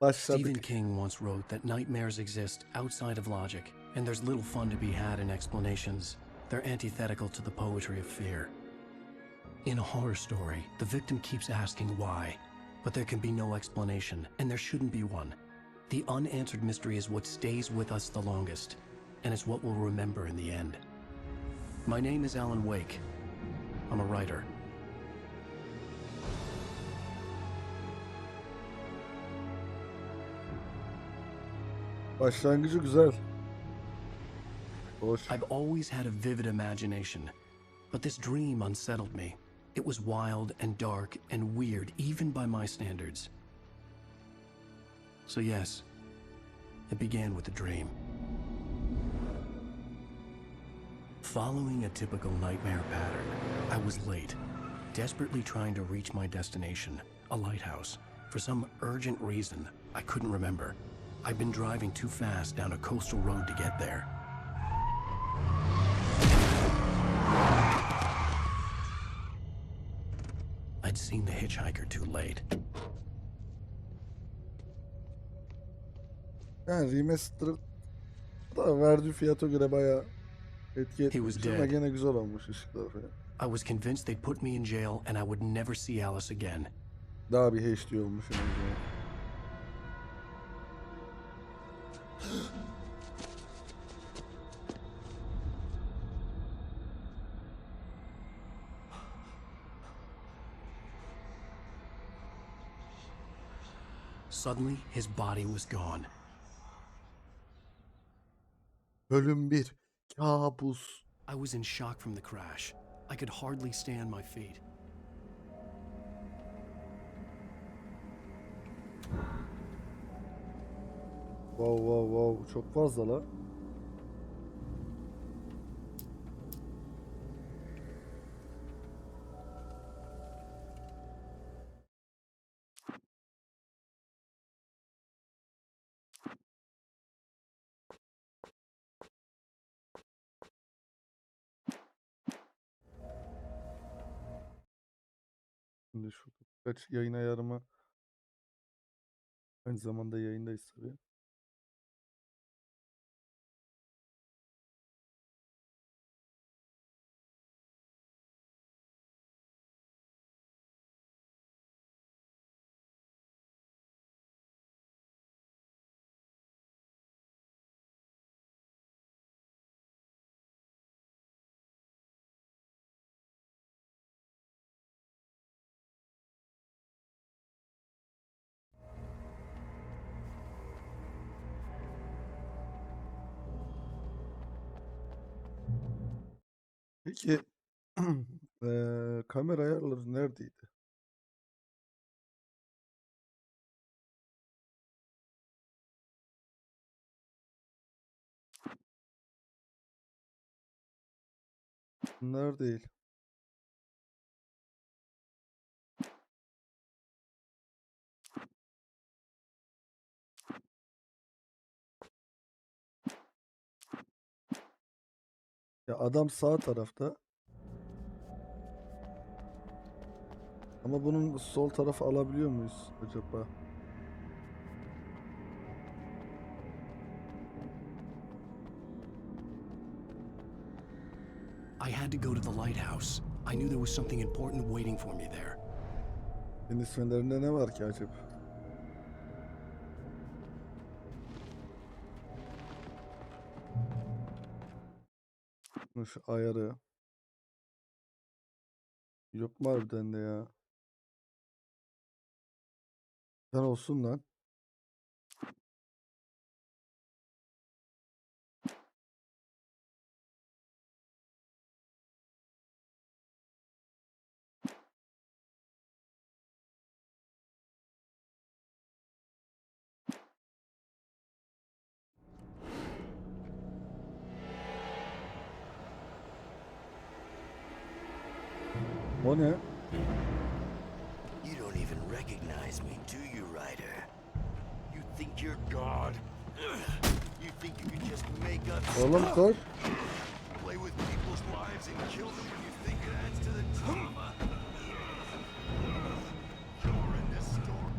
Başladık. Stephen King once wrote that nightmares exist outside of logic, and there's little fun to be had in explanations. They're antithetical to the poetry of fear. In a horror story, the victim keeps asking why, but there can be no explanation, and there shouldn't be one. The unanswered mystery is what stays with us the longest, and it's what we'll remember in the end. My name is Alan Wake. I'm a writer. Başlangıcı güzel. Hoş. I've always had a vivid imagination, but this dream unsettled me. It was wild and dark and weird, even by my standards. So yes, it began with a dream. Following a typical nightmare pattern, I was late, desperately trying to reach my destination, a lighthouse. For some urgent reason, I couldn't remember. I'd been driving too fast down a coastal road to get there. I'd seen the hitchhiker too late. Yani Remastered da verdiği fiyata göre bayağı etki He was etmiş ama dead. gene güzel olmuş ışıklar falan. I was convinced they'd put me in jail and I would never see Alice again. Daha bir HD olmuş en azından. Suddenly, his body was gone. Bölüm 1. Kabus. I was in shock from the crash. I could hardly stay on my feet. Wow. Çok fazla la. Şimdi şu kaç yayın ayarıma aynı zamanda yayındayız tabii. Peki kamera ayarları neredeydi? Bunlar değil. Ya adam sağ tarafta. Ama bunun sol tarafı alabiliyor muyuz acaba? I had to go to the lighthouse. I knew there was something important waiting for me there. Deniz fenerinde ne var ki acaba? Şu ayarı. Yok mu harbiden de ya? Sen olsun lan. O ne? You don't even recognize me, do you, Ryder? You think you're God? You think you can just make up Oğlum stuff? koş. Play with people's lives and kill them when you think it adds to the drama? You're in this story.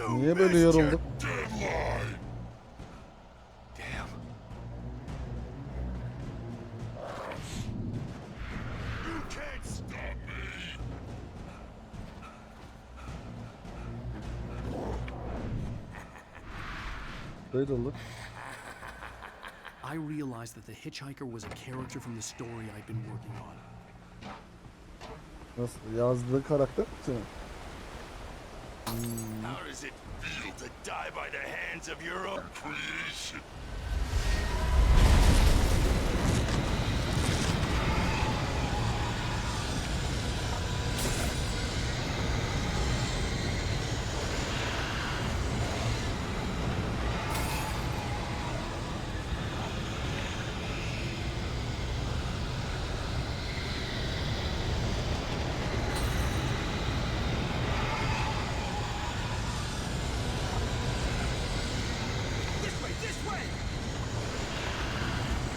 Niye böyle yorulduk? Damn. You can't stop me. Böyle olur. I realized that the hitchhiker was a character from the story I'd been working on. Nasıl? Yazdığı karakter mi senin? How does it feel to die by the hands of your own creation?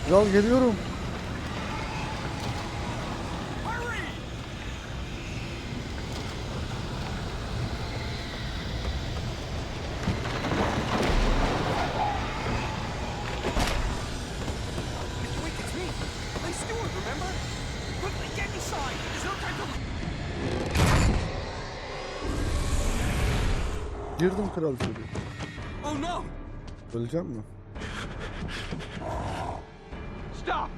Kral geliyorum. Girdim kral içeri. Oh no! Öleceğim mi? Stop!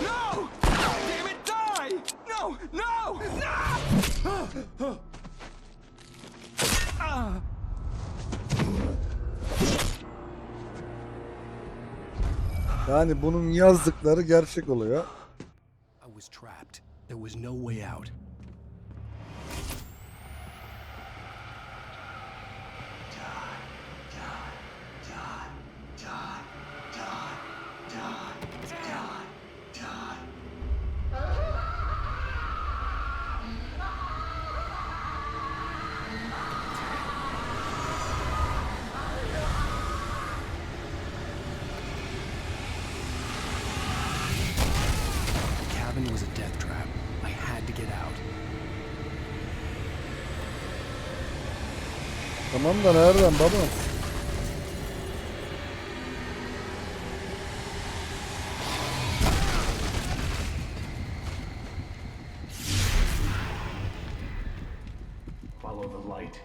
No! Damn it, die! No! No! No! Yani bunun yazdıkları gerçek oluyor. I was trapped. There was no way out. The cabin was a death trap. I had to get out. Tamam da nereden baba? Follow the light.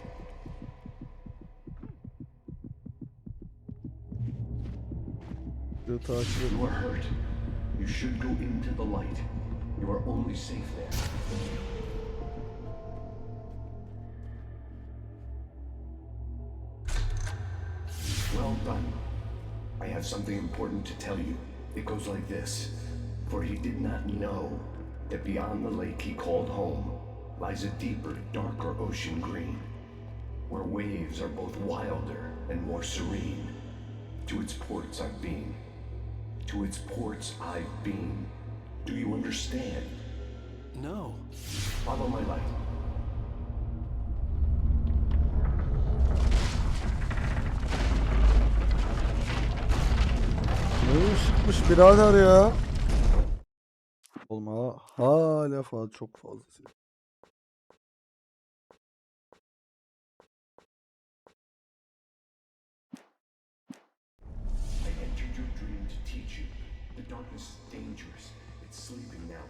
Diyor, takip edin. You are hurt. You should go into the light. You are only safe there. Well done. I have something important to tell you. It goes like this. For he did not know that beyond the lake he called home lies a deeper, darker ocean green, where waves are both wilder and more serene. To its ports I've been. To its ports I've been. Do you understand? No. Follow my light. Ne ışıkmış birader ya. Olma hala fazla çok fazla. I entered your dream to teach you. The darkness is dangerous. It's sleeping now.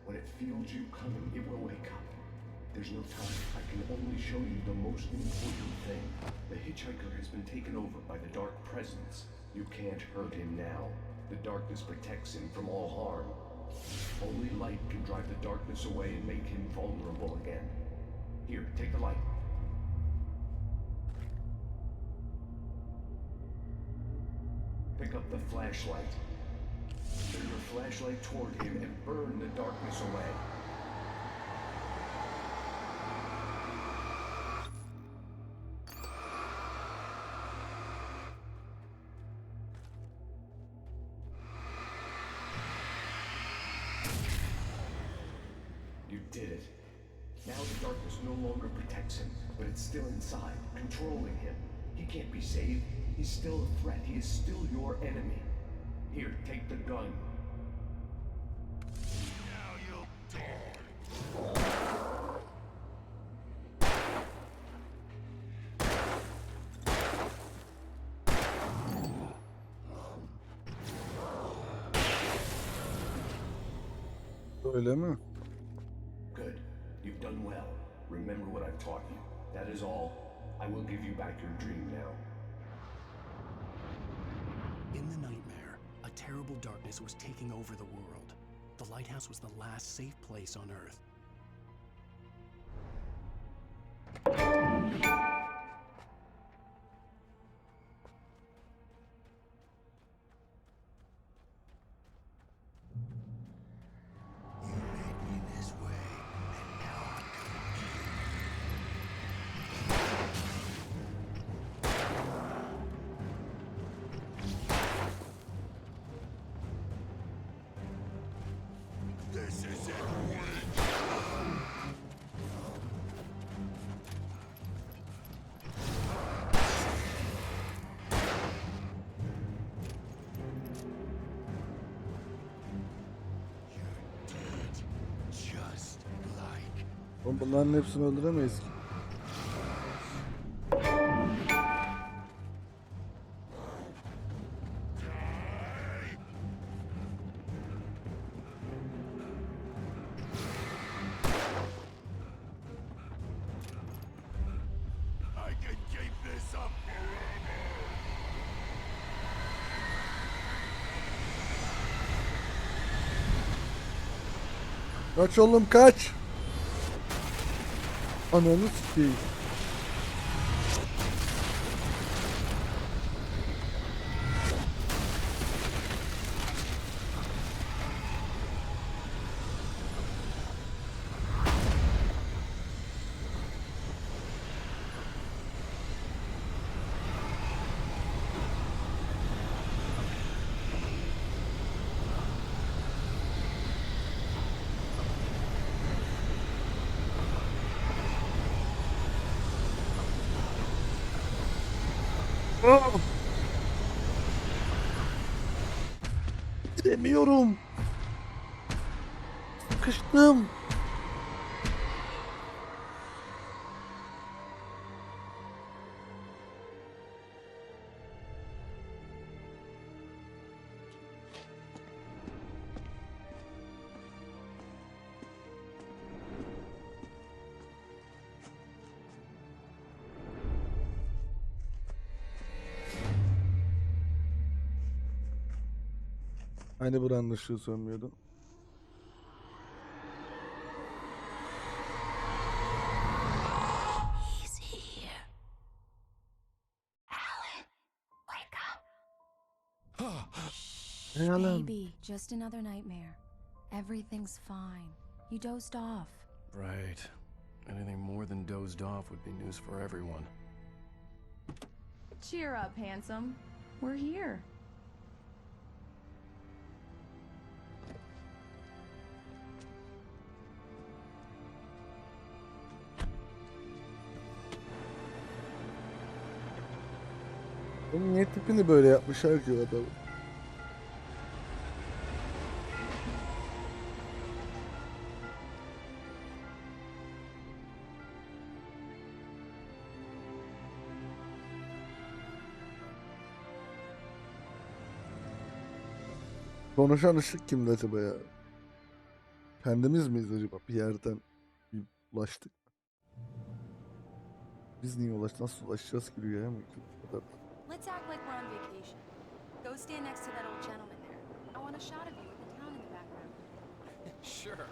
When it feels you coming, it will wake up. There's no time. I can only show you the most important thing. The hitchhiker has been taken over by the dark presence. You can't hurt him now. The darkness protects him from all harm. Only light can drive the darkness away and make him vulnerable again. Here, take the light. Pick up the flashlight. Turn your flashlight toward him and burn the darkness away. You did it. Now the darkness no longer protects him, but it's still inside, controlling him. He can't be saved. He's still a threat. He is still your enemy. Here, take the gun. Now you'll die. Öyle mi? Good. You've done well. Remember what I've taught you. That is all. I will give you back your dream now. In the nightmare, a terrible darkness was taking over the world. The lighthouse was the last safe place on Earth. You made me this way, and now I'm gonna This is it. Just like Oğlum bunların hepsini öldüremeyiz ki. I can keep this up forever. Kaç oğlum kaç. Ananı sikeyim. Ah! Gidemiyorum. Sıkıştım. Hani buranın ışığı sönmüyordu. He's here. Alan, wake up. Hey Alan. Baby, just another nightmare. Everything's fine. You dozed off. Right. Anything more than dozed off would be news for everyone. Cheer up, handsome. We're here. Oğlum niye tipini böyle yapmışlar ki o adamı? Konuşan ışık kimdi acaba ya? Kendimiz miyiz acaba? Bir yerden bir ulaştık. Biz niye ulaştık? Nasıl ulaşacağız ki rüyaya mı? Bu kadar. Let's act like we're on vacation. Go stand next to that old gentleman there. I want a shot of you with the town in the background. Sure.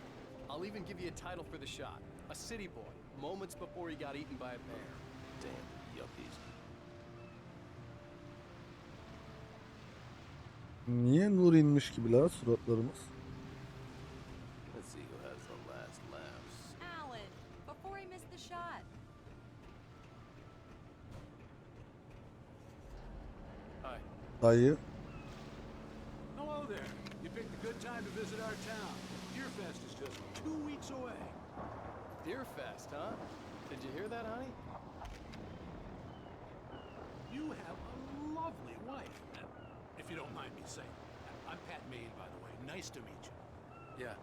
I'll even give you a title for the shot. A city boy, moments before he got eaten by a bear. Damn yuppies. Niye nur inmiş gibi la suratlarımız? Let's see who has the last laughs. Alan, before he missed the shot. Hi. Dayı. Hello there. You picked a good time to visit our town. Deerfest is just 2 weeks away. Deerfest, huh? Did you hear that, honey? You have a lovely wife. If you don't mind me saying. I'm Pat Maine, by the way. Nice to meet you. Yeah,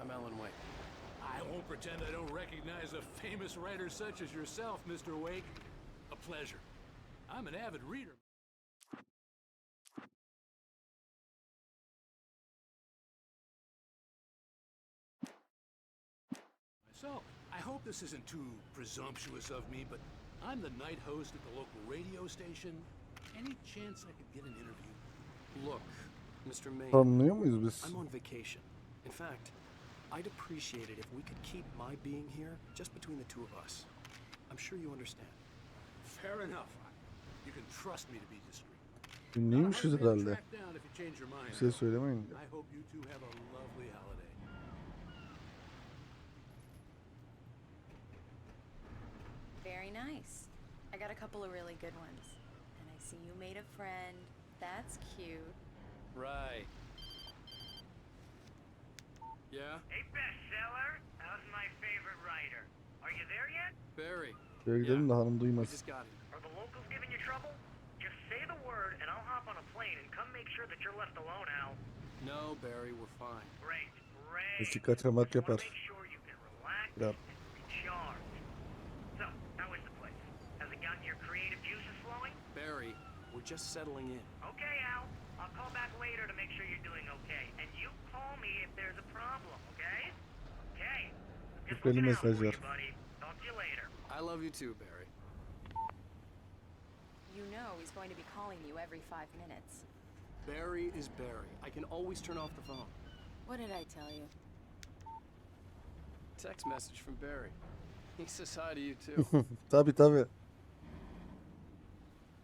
I'm Alan Wake. I won't pretend I don't recognize a famous writer such as yourself, Mr. Wake. A pleasure. I'm an avid reader. So, I hope this isn't too presumptuous of me, but I'm the night host at the local radio station. Any chance I could get an interview? Look, Mr. Maine, Tanınıyor muyuz biz? I'm on vacation. In fact, I'd appreciate it if we could keep my being here just between the two of us. I'm sure you understand. Fair enough. You can trust me to be discreet. Ünlüymüşüz I'll have you herhalde. tracked down if you change your mind. Bir şey söylemeyin. I hope you two have a lovely holiday. Very nice. I got a couple of really good ones. And I see you made a friend. That's cute. Right. Yeah? Hey, bestseller. How's my favorite writer? Are you there yet? Barry. Şöyle gidelim de hanım We duymasın. just got him. Are the locals giving you trouble? Just say the word and I'll hop on a plane and come make sure that you're left alone, Al. No, Barry, we're fine. Great, great. Bizi kaçırmak Just wanna yapar. make sure you can relax Yap. and recharge. So, how is the place? Has it gotten your creative juices flowing? Barry, we're just settling in. Okay, Al. I'll call back later to make sure you're doing okay. And you call me if there's a problem, okay? Okay. Just Şüpheli looking out for you, mesajlar. buddy. Talk to you later. I love you too, Barry. You know he's going to be calling you every 5 minutes. Barry is Barry. I can always turn off the phone. What did I tell you? Text message from Barry. He says hi to you too. Tabii.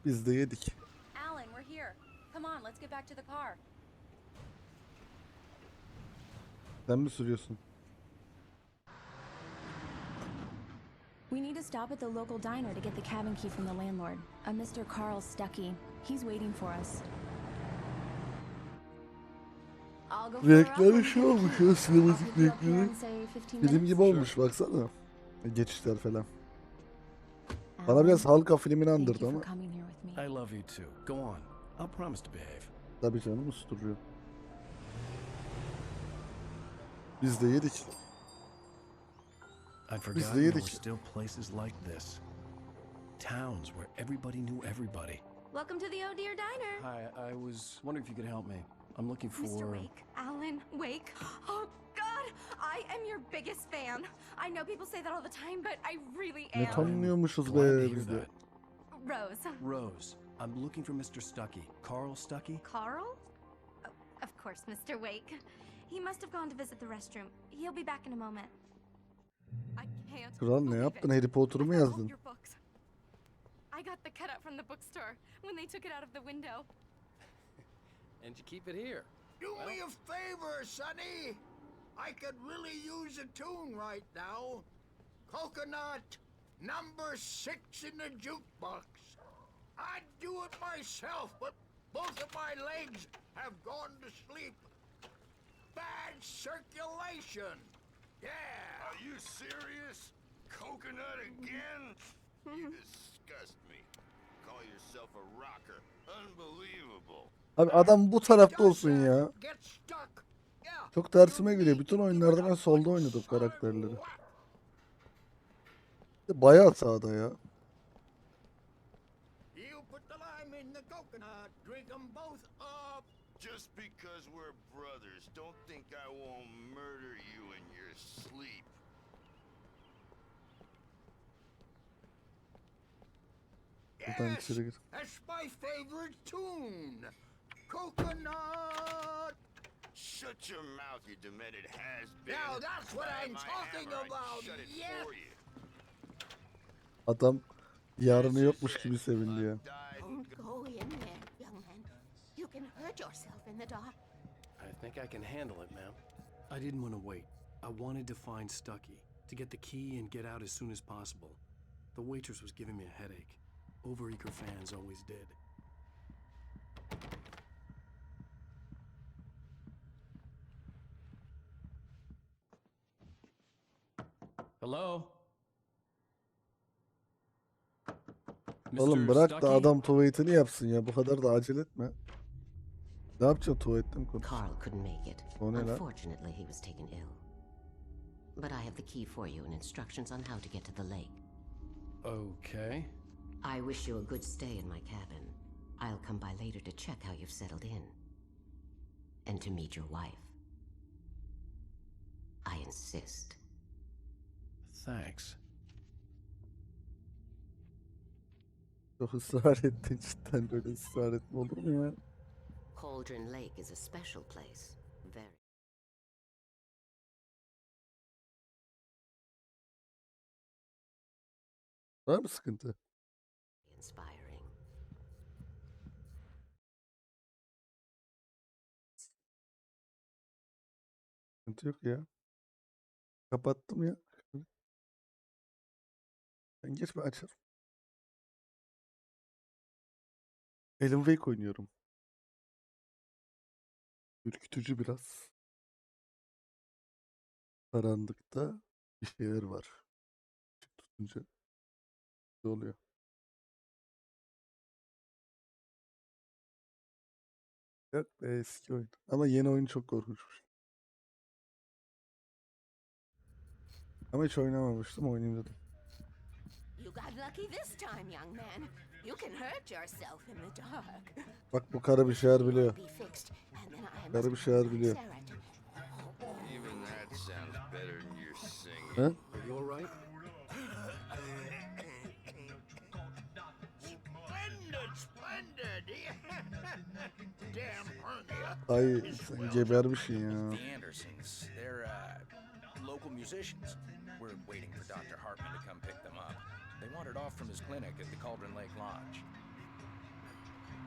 Biz de yedik. Alan, we're here. Come on, let's get back to the car. Sen mi sürüyorsun? We need to stop at the local diner to get the cabin key from the landlord, a Mr. Carl Stuckey. He's waiting for us. I'll go fill her up Renkleri when şey we get olmuş the ya, key. sinematik I'll pick you up here renkleri. in, say, 15 Film minutes. gibi olmuş baksana. Geçişler falan. Bana Alan, biraz Halka filmini thank andırdı you for ama. coming here with me. I love you too. Go on. I'll promise to behave. Tabii canım usturuyor. Biz de yedik. I'd Biz forgotten de there were yedik. still places like this. Towns where everybody knew everybody. Welcome to the Oh Dear Diner. Hi, I was wondering if you could help me. I'm looking for... Mr. Wake. Alan Wake. Oh, God. I am your biggest fan. I know people say that all the time, but I really Ne am. tanınıyormuşuz Glad to be hear biz de. that. Rose. Rose, I'm looking for Mr. Stuckey. Carl Stuckey? Carl? Oh, of course, Mr. Wake. He must have gone to visit the restroom. He'll be back in a moment. I can't Kral ne believe yaptın? it. Harry Potter'ı mı I found all yazdın? your books. I got the cutout from the bookstore when they took it out of the window. And you keep it here. Do me a favor, Sonny. I could really use a tune right now. Coconut, number 6 in the jukebox. I'd do it myself, but both of my legs have gone to sleep. Bad circulation. Yeah. Are you serious? Coconut again? You disgust me. Call yourself a rocker. Unbelievable. Abi adam bu tarafta olsun ya. Get stuck. Yeah. Çok tersime geliyor. Bütün oyunlarda ben solda oynadım karakterleri. Bayağı sağda ya. You put the lime in the coconut. Drink them both up. Just because we're brothers, don't think I won't murder you in your sleep. Buradan içeri gir. That's my favorite tune. Coconut. Shut your mouth, you demented has-been. Now that's what Grab I'm my talking hammer and about. shut it Yeah. for you. Adam yarını yokmuş gibi sevindi ya. Don't go in there, young man. You can hurt yourself in the dark. I think I can handle it, ma'am. I didn't want to wait. I wanted to find Stuckey, to get the key and get out as soon as possible. The waitress was giving me a headache. Overeager fans always did. Hello? Oğlum Mr. bırak da Stuckey? adam tuvaletini yapsın ya. Bu kadar da acele etme. Ne yapacaksın tuvalette mi konuş? Carl couldn't make it. O ne lan? Unfortunately, he was taken ill. But I have the key for you and instructions on how to get to the lake. Okay. I wish you a good stay in my cabin. I'll come by later to check how you've settled in. And to meet your wife. I insist. Thanks. Çok ısrar ettin cidden, böyle ısrar etme olur mu ya? Cauldron Lake is a special place. Very. Var mı sıkıntı? Inspiring. Sıkıntı yok ya. Kapattım ya. Sen geç, ben açarım. Alan Wake oynuyorum. Ürkütücü biraz. Karanlıkta bir şeyler var. Işık tutunca ne oluyor? Yok be, eski oyun. Ama yeni oyun çok korkunçmuş. Ama hiç oynamamıştım, oynayayım dedim. You got lucky this time, young man. You can hurt yourself in the dark. Bak, bu karı bir şeyler biliyor. Be fixed, and then I Karı bir şeyler biliyor. Even that sounds better than your singing. He? Are you all right? Splendid, splendid! Damn hernia. Ay, sen gebermişsin ya. The Andersons. They're, local musicians. We're waiting for Dr. Hartman to come pick them up. They wandered off from his clinic at the Cauldron Lake Lodge.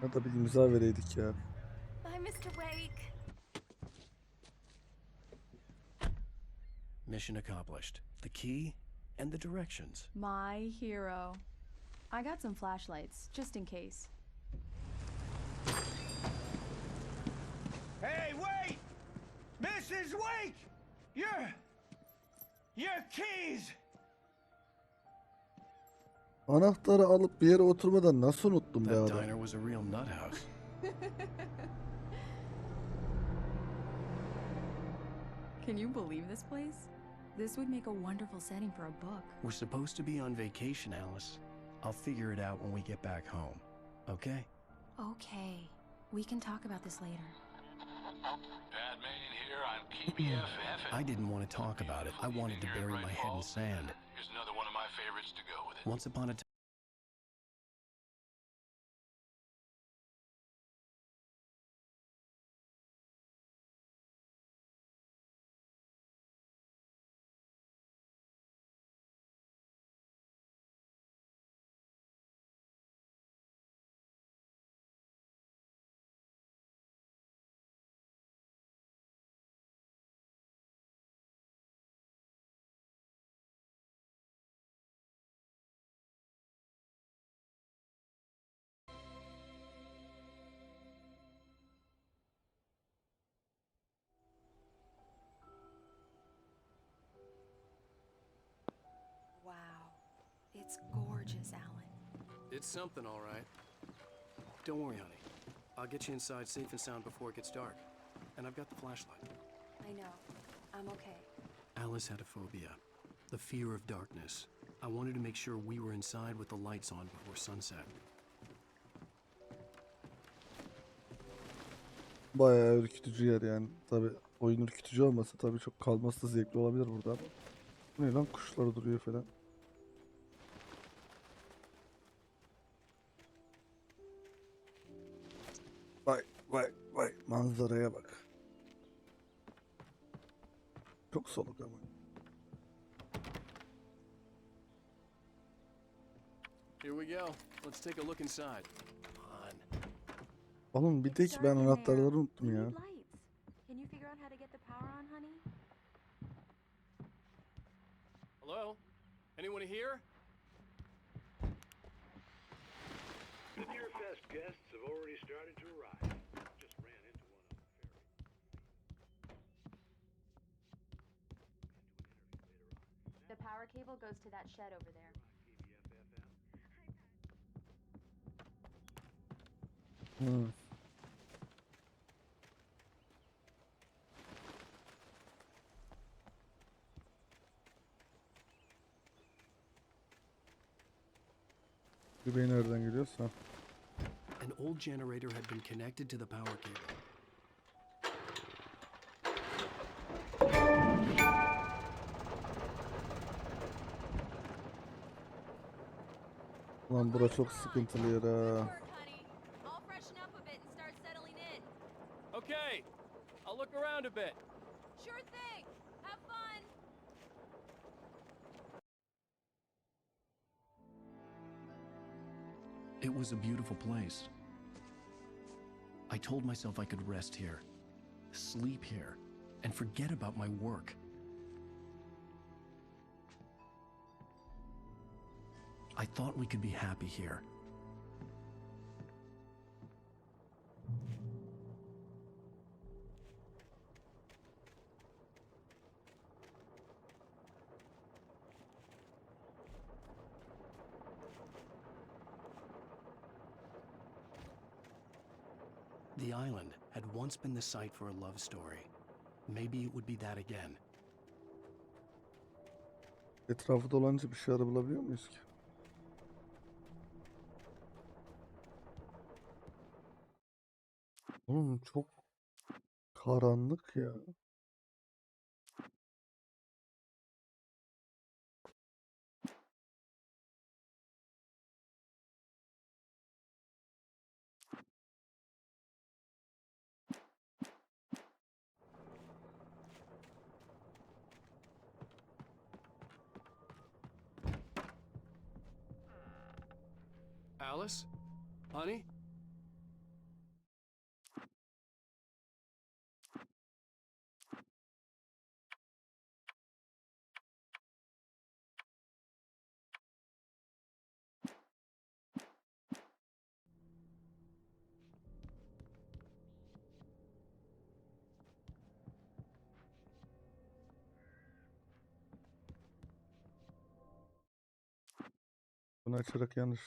Hadi bir imza vereydik ya. Bye, Mr. Wake. Mission accomplished. The key and the directions. My hero. I got some flashlights, just in case. Hey, wait! Mrs. Wake! Your keys! Anahtarı alıp bir yere oturmadan nasıl unuttum be That adam? diner was a real nut house. Can you believe this place? This would make a wonderful setting for a book. We're supposed to be on vacation, Alice. I'll figure it out when we get back home. Okay? Okay. We can talk about this later. Bad man here on KBFF. I didn't want to talk about it. I wanted to bury my head in sand. Here's another one of my favorites to go with it. Once upon a time. Wow. It's gorgeous, Alan. It's something, all right. Don't worry, honey. I'll get you inside safe and sound before it gets dark. And I've got the flashlight. I know. I'm okay. Alice had a phobia. The fear of darkness. I wanted to make sure we were inside with the lights on before sunset. Bayağı ürkütücü yer yani. Tabi oyun ürkütücü olmasa tabi çok kalması da zevkli olabilir burada ama. Bu ne lan, kuşlar duruyor falan. Vay vay vay, manzaraya bak. Çok soluk ama. Here we go. Let's take a look inside. Oğlum bir de ki ben anahtarları unuttum ya. Can you figure out how to get the power on, honey? Hello? Anyone here? Beerfest guests have already started to arrive. Just ran into one on the ferry. The power cable goes to that shed over there. Hmm. Göbeği nereden geliyorsa. An old generator had been connected to the power cable. Lan bura çok sıkıntılı yer ha. I'll freshen up a bit and start settling in. Okay, I'll look around a bit. Sure thing. Have fun. It was a beautiful place. I told myself I could rest here, sleep here, and forget about my work. I thought we could be happy here. The island had once been the site for a love story. Maybe it would be that again. Etrafı dolanınca bir şey bulabiliyor muyuz ki? Oğlum çok karanlık ya. Alice? Honey? Bunu açarak yanlış.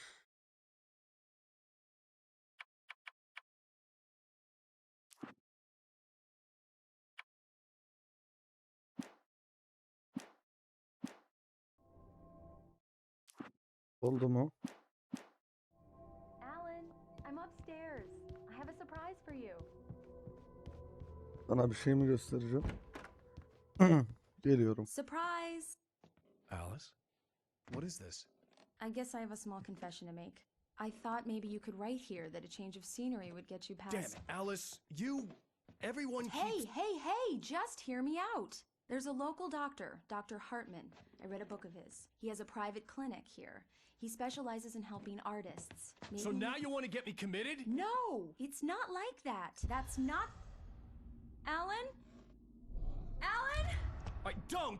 Oldu mu? Alan, I'm upstairs. I have a surprise for you. Sana bir şey mi göstereceğim? Geliyorum. Surprise! Alice? What is this? I guess I have a small confession to make. I thought maybe you could write here that a change of scenery would get you past. Damn it, Alice! Everyone Hey, hey, just hear me out. There's a local doctor, Dr. Hartman. I read a book of his. He has a private clinic here. He specializes in helping artists. So now you want to get me committed? No, it's not like that. That's not... Alan? Alan?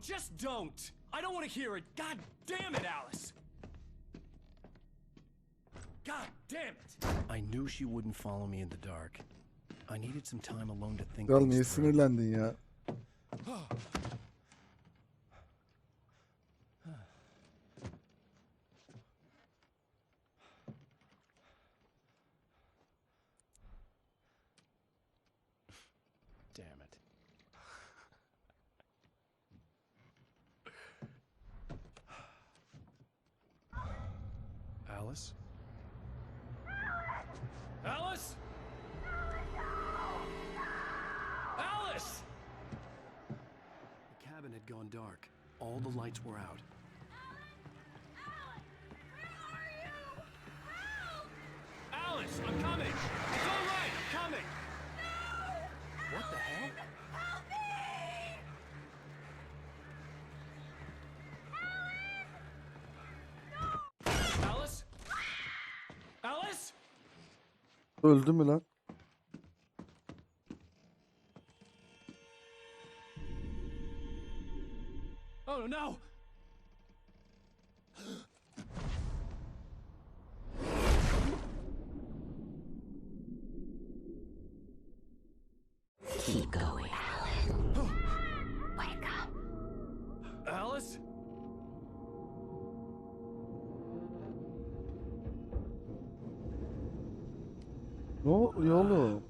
Just don't! I don't want to hear it! God damn it, Alice! God damn it! I knew she wouldn't follow me in the dark. I needed some time alone to think Kral niye things through. sinirlendin ya? Damn it. Alice? Alice? Alice! The cabin had gone dark. All the lights were out. Alice, I'm coming! It's all right, I'm coming! What the hell? Alice? Alice? Öldü mü lan? Oh no! Keep going, Alan. Wake up. Alice? Ne oluyor oğlum?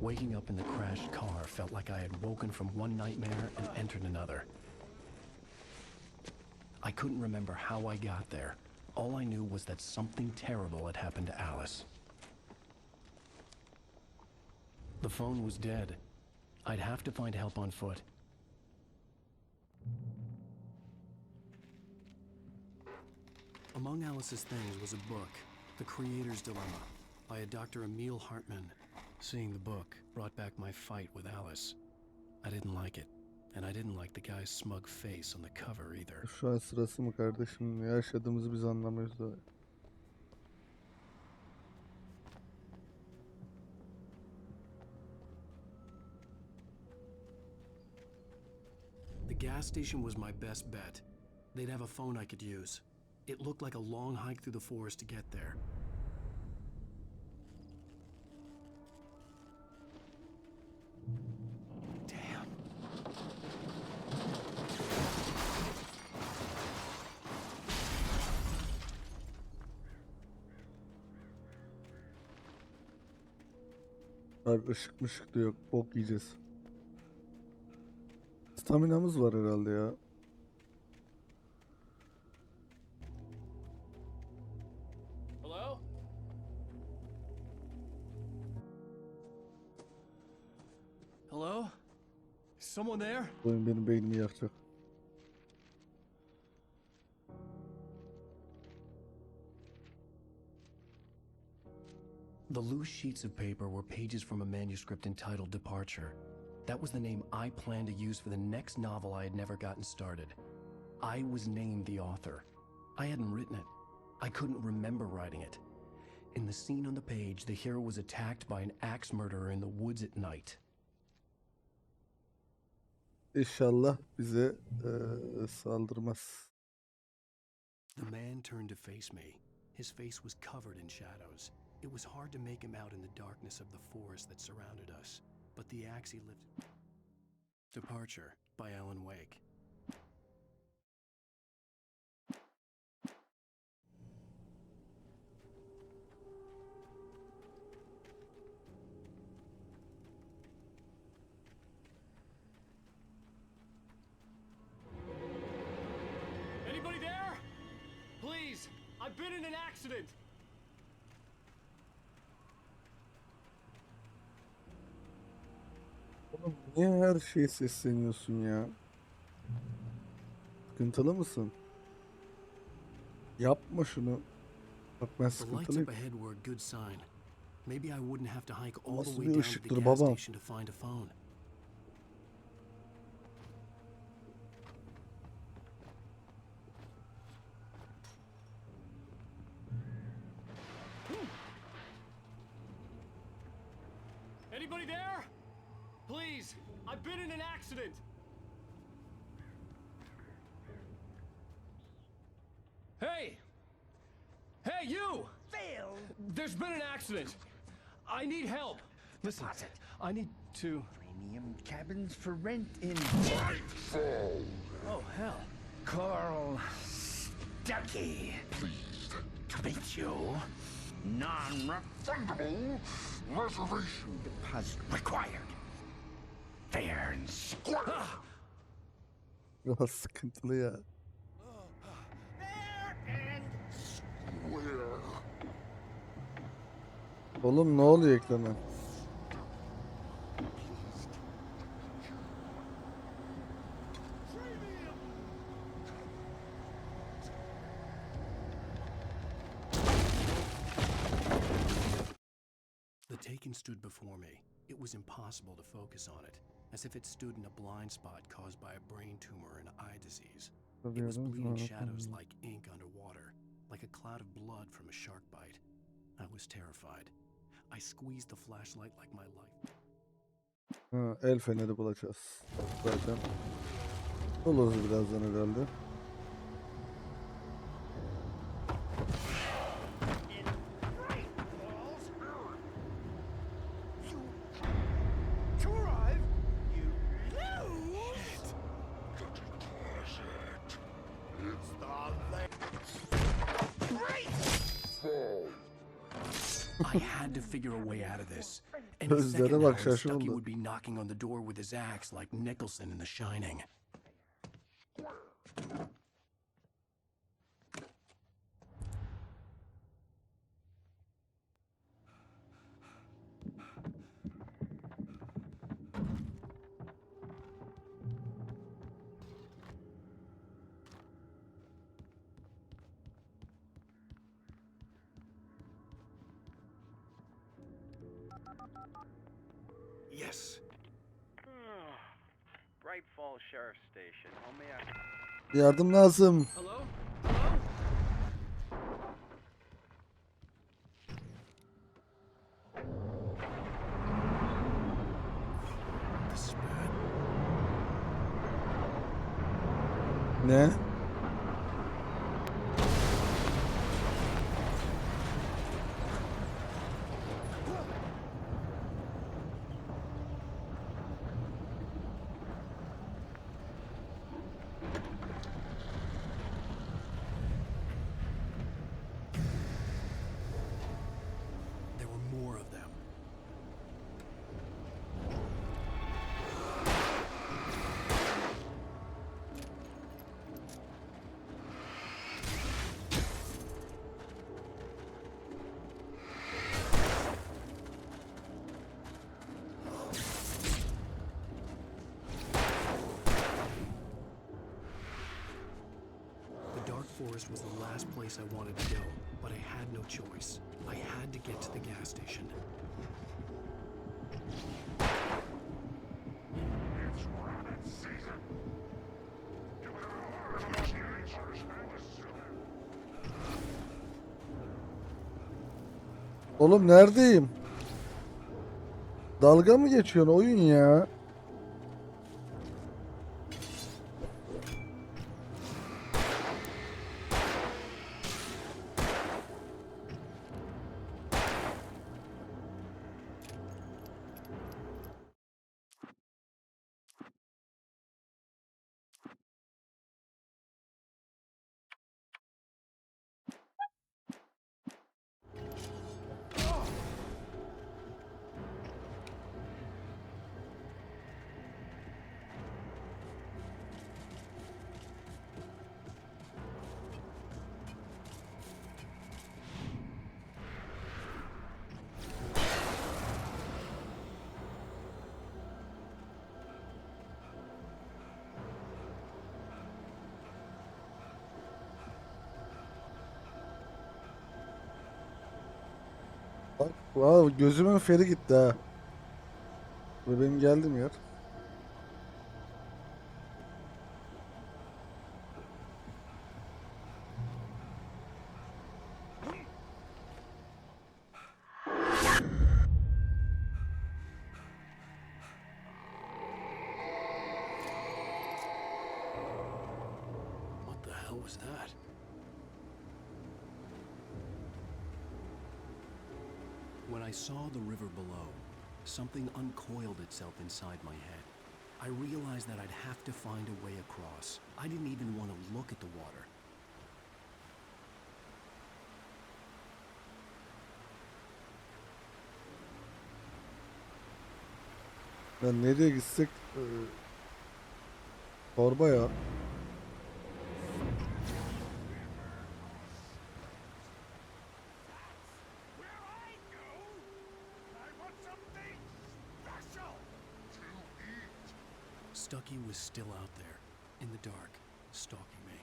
Waking up in the crashed car felt like I had woken from one nightmare and entered another. I couldn't remember how I got there. All I knew was that something terrible had happened to Alice. The phone was dead. I'd have to find help on foot. Among Alice's things was a book, The Creator's Dilemma, by a Dr. Emil Hartman. Seeing the book brought back my fight with Alice. I didn't like it, and I didn't like the guy's smug face on the cover either. Şu an sırası mı kardeşim? Ne yaşadığımızı biz anlamıyoruz da. The gas station was my best bet. They'd have a phone I could use. It looked like a long hike through the forest to get there. Abi ışık mışık da yok. Bok yiyeceğiz. Staminamız var herhalde ya. Hello? Hello? Is someone there? Oyun benim beynimi yakacak. The loose sheets of paper were pages from a manuscript entitled Departure. That was the name I planned to use for the next novel I had never gotten started. I was named the author. I hadn't written it. I couldn't remember writing it. In the scene on the page, the hero was attacked by an axe murderer in the woods at night. İnşallah bize saldırmaz. The man turned to face me. His face was covered in shadows. It was hard to make him out in the darkness of the forest that surrounded us, but the axe he lifted... Departure by Alan Wake. Anybody there? Please, I've been in an accident. Oğlum niye her şeye sesleniyorsun ya? Sıkıntılı mısın? Yapma şunu. Bak ben The lights sıkıntılıyım. up ahead were a good sign. Maybe I wouldn't have to hike all the Nasıl way bir down to the ışıktır gas babam? station to find a phone. Anybody there? Please, I've been in an accident. Hey! Hey, you! Phil! There's been an accident. I need help. Listen, I need to... Premium cabins for rent in... Oh, hell. Carl Stuckey. Pleased to meet you. Non-refundable reservation deposit required. Fair and square. Biraz sıkıntılı ya. Oğlum ne oluyor ekrana? The Taken stood before me. It was impossible to focus on it, as if it stood in a blind spot caused by a brain tumor and eye disease. It was bleeding shadows like ink underwater, like a cloud of blood from a shark bite. I was terrified. I squeezed the flashlight like my life. Ha, el feneri bulacağız. Zaten. Buluruz birazdan herhalde. To arrive, you lose! It's the Great! I had to figure a way out of this. Any Gözlere second bak, now, şaşırdı. Stuckey would be knocking on the door with his axe like Nicholson in The Shining. Yes. Bright Falls Sheriff Station. How may I... Yardım lazım. Hello? This is bad. Ne? There were more of them. The Dark Forest was the last place I wanted to go, but I had no choice. I had to get to the gas station. It's rabbit season. You better hurry. Oğlum neredeyim? Dalga mı geçiyorsun oyun ya? Bak, wow, gözümün feri gitti ha. Ve benim geldim yer. What the hell was that? When I saw the river below, something uncoiled itself inside my head. I realized that I'd have to find a way across. I didn't even want to look at the water. Ya nereye gitsek torba ya. Stucky was still out there, in the dark, stalking me.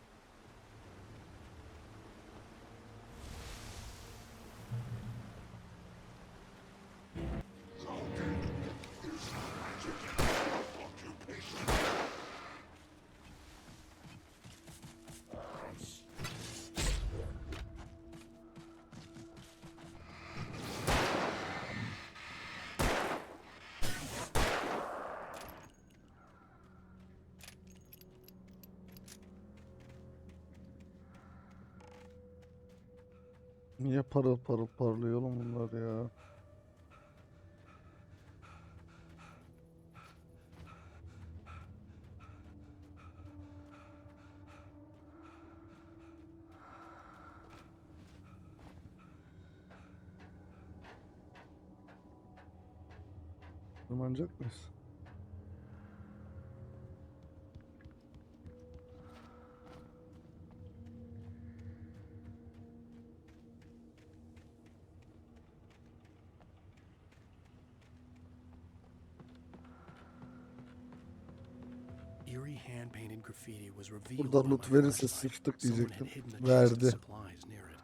Niye parıl parıl parlıyor oğlum bunlar ya? Tırmanacak mıyız? Eerie hand-painted graffiti was revealed Burada by loot my verirse flashlight. sıçtık Someone had diyecektim. hidden a chest of Verdi. supplies near it.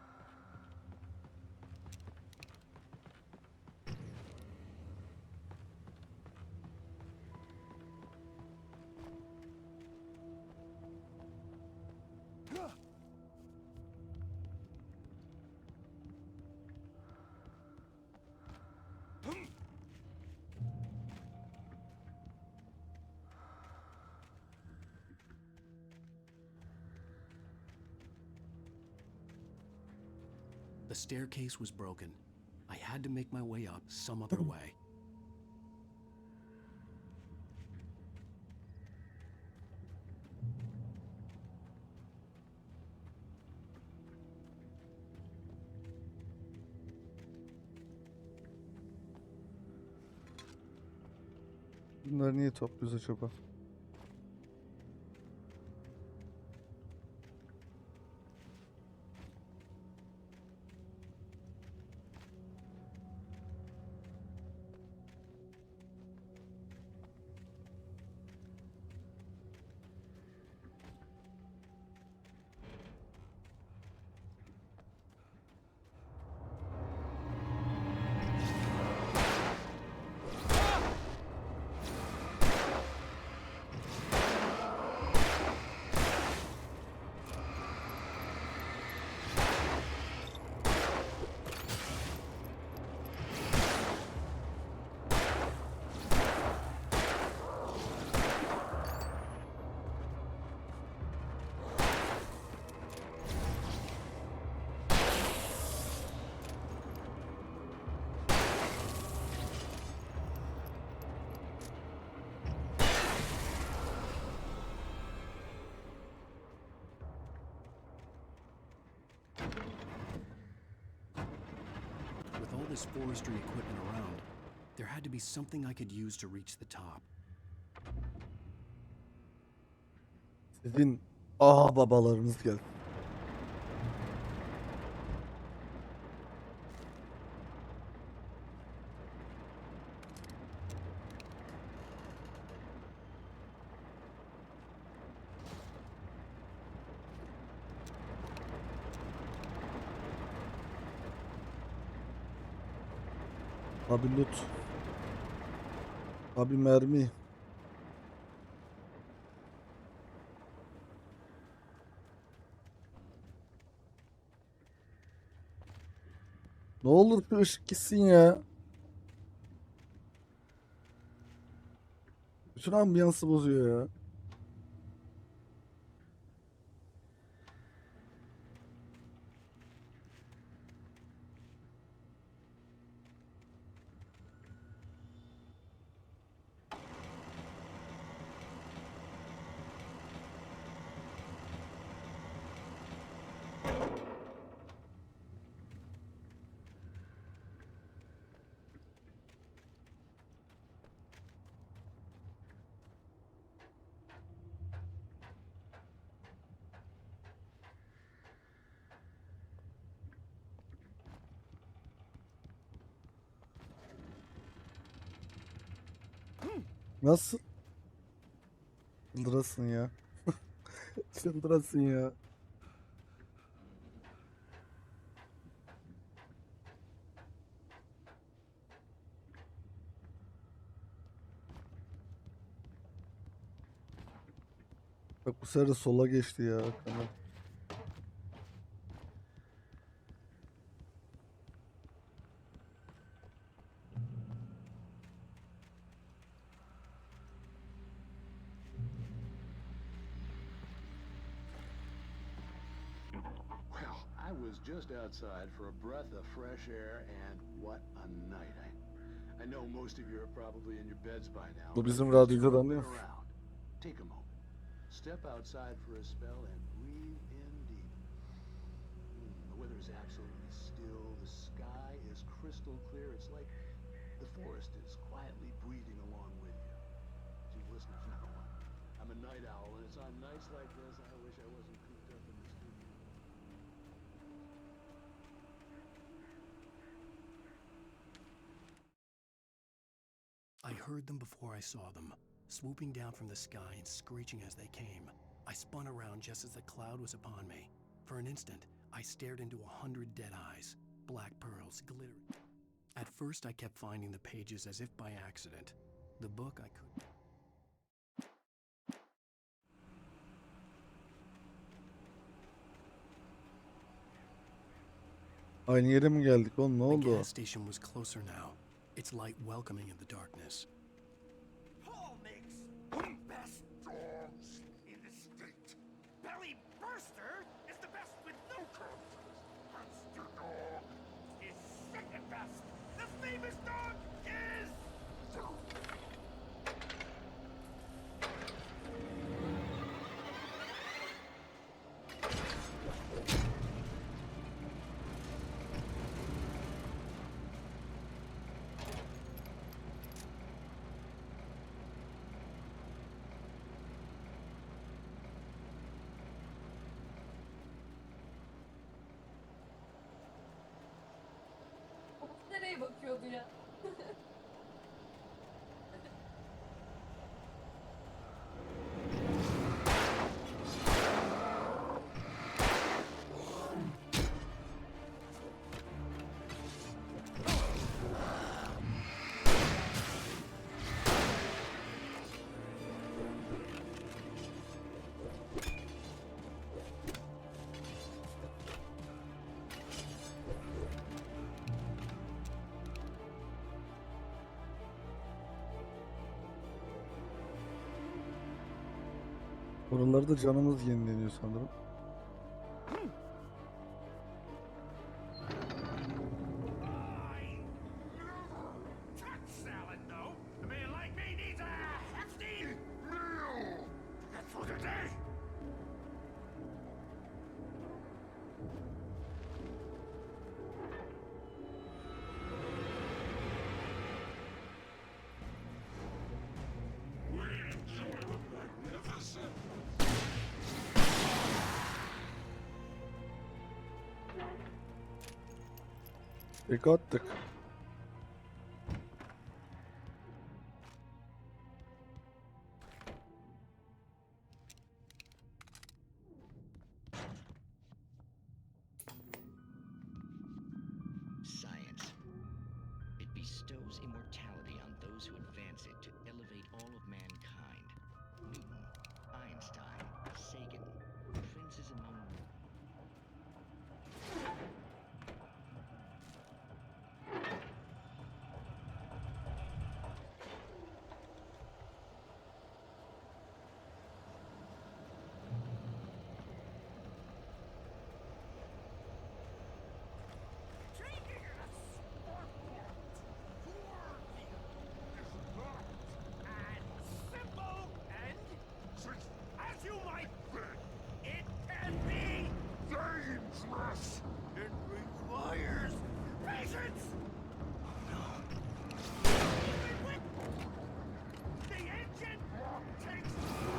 The staircase was broken. I had to make my way up some other way. Bunları niye topluyoruz acaba? With all this forestry equipment around, there had to be something I could use to reach the top. Sizin babalarınız geldi. Abi loot. Abi mermi. Ne olur şu ışık gitsin ya. Bütün ambiyansı bozuyor ya. Nasıl? Çıldırasın ya. Çıldırasın ya. Bak bu sefer de sola geçti ya. Tamam. Well, I was just outside for a breath of fresh air, and what a night. I know most of you are probably in your beds by now. Bu but bizim if you're radyodan moving ya. around, take a moment. Step outside for a spell and breathe in deep. The weather is absolutely still. The sky is crystal clear. It's like the forest is quietly breathing along with you. See, listeners, now I'm a night owl, and it's on nights like this I wish I wasn't cooped up in the studio. I heard them before I saw them, swooping down from the sky and screeching as they came. I spun around just as the cloud was upon me. For an instant, I stared into 100 dead eyes, black pearls glittering. At first, I kept finding the pages as if by accident. The book I couldn't. Aynı yere mi geldik oğlum? Ne The oldu? gas station was closer now, its light welcoming in the darkness. Paul makes the best dogs in the state. Belly Burster is the best with no coat. Monster dog nereye bakıyordu ya? Oralarda canımız yenileniyor sanırım. Salad, though. A man like me needs a hefty meal. That's for today. We enjoy the magnificent. Tek attık. Science. It bestows immortality on those who advance it to elevate all of mankind. Newton, Einstein, Sagan, princes among... Simple and, as you might think, it can be dangerous. It requires patience. The engine takes tools.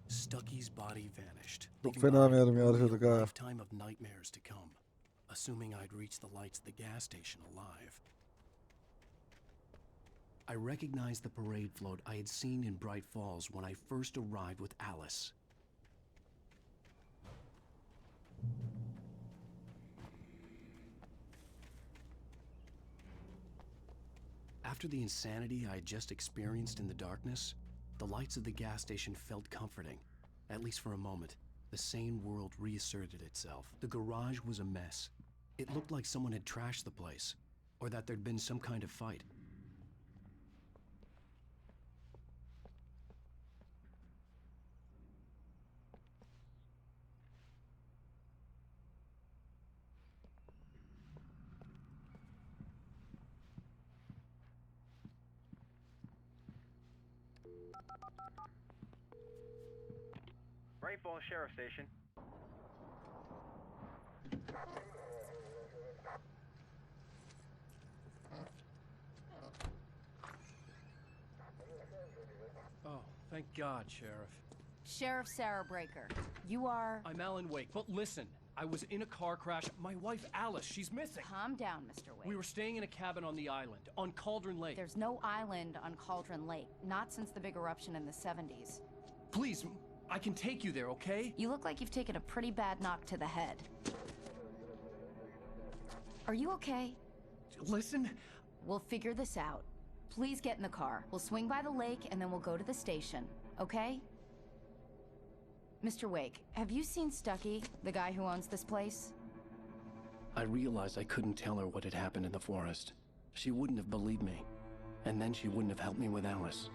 Stucky's body vanished. Çok leaving fena behind bir only yaşadık a ha. lifetime of nightmares to come, assuming I'd reached the lights of the gas station alive. I recognized the parade float I had seen in Bright Falls when I first arrived with Alice. After the insanity I had just experienced in the darkness, the lights of the gas station felt comforting, at least for a moment. The sane world reasserted itself. The garage was a mess. It looked like someone had trashed the place, or that there'd been some kind of fight. Bright Falls Sheriff Station. Oh, thank God, Sheriff. Sheriff Sarah Breaker. You are... I'm Alan Wake, but listen. I was in a car crash. My wife, Alice, she's missing. Calm down, Mr. Wake. We were staying in a cabin on the island, on Cauldron Lake. There's no island on Cauldron Lake. Not since the big eruption in the 70s. Please, I can take you there, okay? You look like you've taken a pretty bad knock to the head. Are you okay? Listen. We'll figure this out. Please get in the car. We'll swing by the lake and then we'll go to the station, okay? Mr. Wake, have you seen Stucky, the guy who owns this place? I realized I couldn't tell her what had happened in the forest. She wouldn't have believed me. And then she wouldn't have helped me with Alice.